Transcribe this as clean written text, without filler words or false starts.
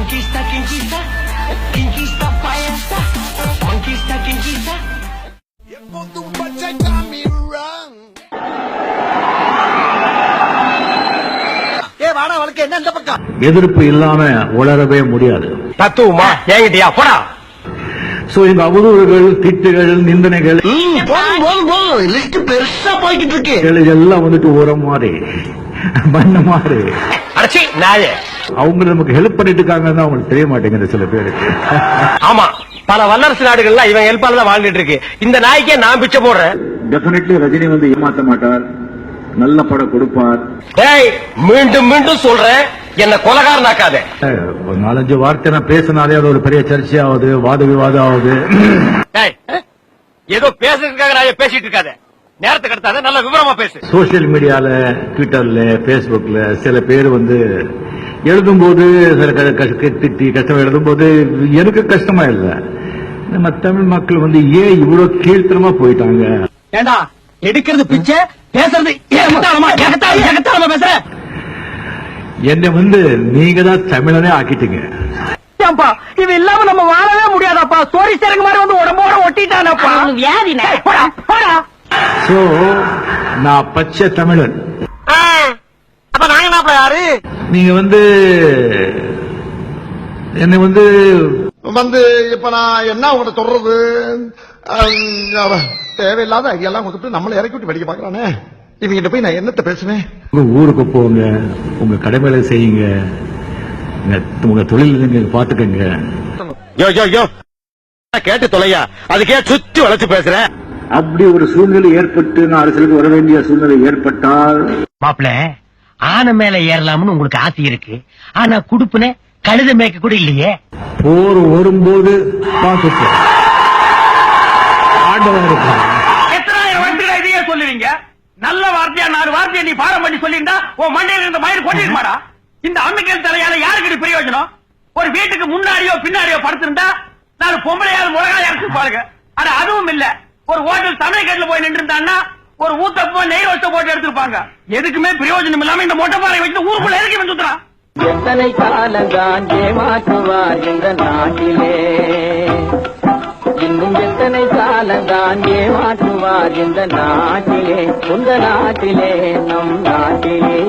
Conquista, conquista, conquista paesa. Conquista, conquista. எதிர்ப்பு இல்லாம வளரவே முடியாது. தத்துவமா ஏங்கிட்டியா போடா. சோ இந்த அவதூறுகள், திட்டுகள், நிந்தனைகள் லிஸ்ட் பெருசா போய்கிட்டு இருக்கு. எல்லாம் வந்துட்டு உரம் மாதிரி மண்ண மாதிரி அடச்சி நாயே. அவங்க நமக்கு ஹெல்ப் பண்ணிட்டு இருக்காங்கன்னு அவங்களுக்கு தெரிய மாட்டேங்குது சில பேருக்கு. ஆமா, பல வல்லரசு நாடுகள்ல இவன் ஹெல்ப்பால தான் வாழ்ந்துட்டு இருக்கு. இந்த நாய்க்கே நான் பிச்சை போடுறேன். டெஃபினெட்லி ரஜினி வந்து ஏமாத்த மாட்டார், நல்ல படம் கொடுப்பார். டேய், மீண்டும் மீண்டும் சொல்றேன், என்ன கொலகாரனாக்காத. ஒரு 4-5 வார்த்தை நான் பேசினாலே அது ஒரு பெரிய சர்ச்சையாவது, வாத விவாதம் ஆகுது. ஏதோ பேசுறதுக்காக நான் பேசிட்டு இருக்காத, நேரத்தை கடத்தாத, நல்ல விவரமா பேசு. சோசியல் மீடியால, ட்விட்டர்ல, பேஸ்புக்ல சில பேர் வந்து எழுதும்போது திட்டி கஷ்டம் எழுதும்போது எனக்கு கஷ்டமா இல்ல. நம்ம தமிழ் மக்கள் வந்து ஏன் இவ்வளவு கீழ்த்தனமா போயிட்டாங்க? ஏண்டா எடுக்கிறது பிச்சை, பேசுறது பேசுற. என்னை வந்து நீங்க தான் தமிழனே ஆக்கிட்டீங்க. இது இல்லாம நம்ம வாழவே முடியாதாப்பா. சோரி சேரங்க மாதிரி வந்து உடம்போட ஒட்டிட்டானப்பா. சோ நான் பச்சை தமிழன். அப்ப நாங்க யாரு? நீங்க வந்து என்னை வந்து இப்ப நான் என்ன உங்கள்கிட்ட சொல்றது? தேவையில்லாத ஐடியெல்லாம் கொடுத்துட்டு நம்மளை இறக்கி விட்டு வெடிக்க பாக்குறானே. இவங்கிட்ட போய் நான் என்னத்த பேசுவேன்? உங்க ஊருக்கு போங்க, உங்க கடமைகளை செய்யுங்க, உங்க தொழில் நீங்க பாத்துக்கங்க. கேட்டு தொலையா, அதுக்கே சுத்தி வளைச்சு பேசுற. அப்படி ஒரு சூழ்நிலை ஏற்பட்டு நான் அரசியலுக்கு வர வேண்டிய சூழ்நிலை ஏற்பட்டால், மாப்பிள ஆன மேல ஏறலாம்னு உங்களுக்கு ஆசை இருக்கு, ஆனா குடுப்புன கழுத மேய்க்க கூட இல்லையே. போர் வரும்போது பார்த்துட்டு ஆண்டவன் இருக்கான். எத்தனாயிரம் வருஷங்களா இதையே சொல்லுவீங்க? நல்ல வார்த்தையா 4 வார்த்தையை நீ பாரம் பண்ணி சொல்லியிருந்தா உன் மண்டையில இருந்த மயிர் கொட்டிருமாடா. இந்த அம்மிக்கல் தலையால யாருக்கு பிரயோஜனம்? ஒரு வீட்டுக்கு முன்னாடியோ பின்னாடியோ படுத்திருந்தா 4 பொம்பளையாவது முழகால இறச்சு பாருங்க. ஆனா அதுவும் இல்ல. ஒரு ஹோட்டல் தமிழ்கட்டில போய் நின்று இருந்தான்னா ஒரு ஊத்தப்போ நெய் வச்ச போட்டு எடுத்திருப்பாங்க. எதுக்குமே பிரயோஜனம் இல்லாம இந்த மொட்டை பாறை வச்சு ஊருக்குள்ள இறக்கி வந்துறான். எத்தனை காலந்தான் ஏமாற்றுவார் இந்த நாட்டிலே, இன்னும் எத்தனை காலந்தான் ஏமாற்றுவார் இந்த நாட்டிலே, சொந்த நாட்டிலே, நம் நாட்டிலே.